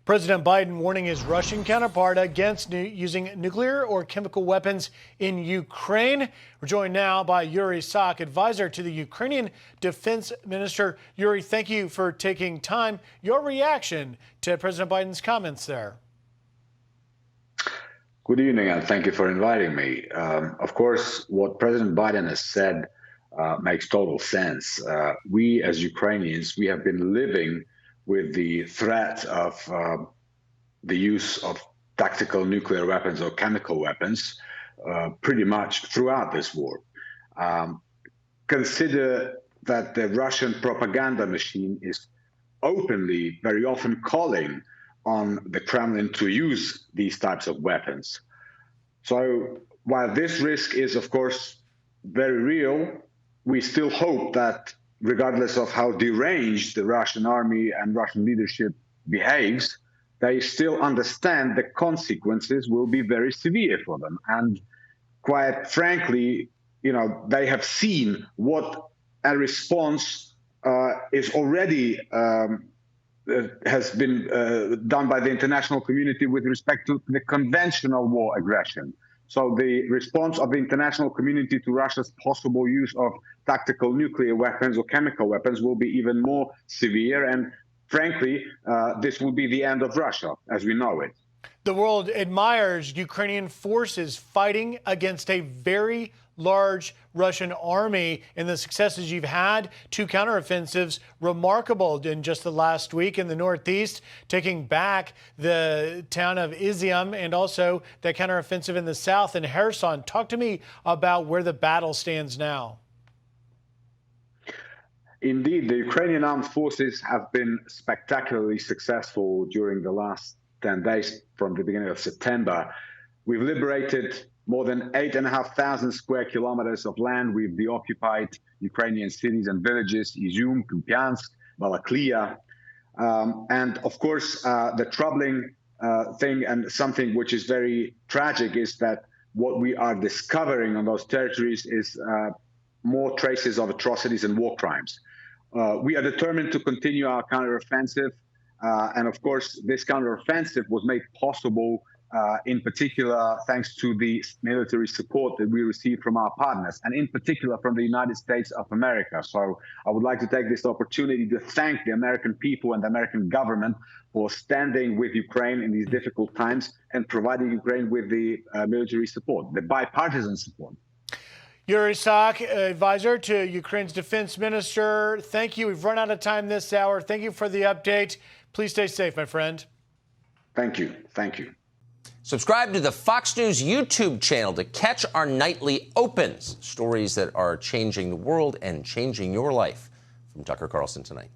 President Biden warning his Russian counterpart against using nuclear or chemical weapons in Ukraine. We're joined now by Yuriy Sak, advisor to the Ukrainian Defense Minister. Yuriy, thank you for taking time. Your reaction to President Biden's comments there? Good evening, and thank you for inviting me. Of course, what President Biden has said makes total sense. We, as Ukrainians, we have been living with the threat of the use of tactical nuclear weapons or chemical weapons pretty much throughout this war. Consider that the Russian propaganda machine is openly, very often calling on the Kremlin to use these types of weapons. So while this risk is, of course, very real, we still hope that regardless of how deranged the Russian army and Russian leadership behaves, they still understand the consequences will be very severe for them. And quite frankly, they have seen what a response is already has been done by the international community with respect to the conventional war aggression. So the response of the international community to Russia's possible use of tactical nuclear weapons or chemical weapons will be even more severe. And frankly, this will be the end of Russia as we know it. The world admires Ukrainian forces fighting against a very large Russian army, and the successes you've had, 2 counteroffensives, remarkable in just the last week in the Northeast, taking back the town of Izium, and also the counteroffensive in the South in Kherson. Talk to me about where the battle stands now. Indeed, the Ukrainian armed forces have been spectacularly successful during the last 10 days from the beginning of September. We've liberated more than 8,500 square kilometers of land with the occupied Ukrainian cities and villages, Izium, Kupiansk, Balaklia. And of course, the troubling thing and something which is very tragic is that what we are discovering on those territories is more traces of atrocities and war crimes. We are determined to continue our counteroffensive. And of course, this counteroffensive was made possible in particular, thanks to the military support that we received from our partners, and in particular from the United States of America. So I would like to take this opportunity to thank the American people and the American government for standing with Ukraine in these difficult times and providing Ukraine with the military support, the bipartisan support. Yuriy Sak, advisor to Ukraine's defense minister. Thank you. We've run out of time this hour. Thank you for the update. Please stay safe, my friend. Thank you. Thank you. Subscribe to the Fox News YouTube channel to catch our nightly opens, stories that are changing the world and changing your life. From Tucker Carlson tonight.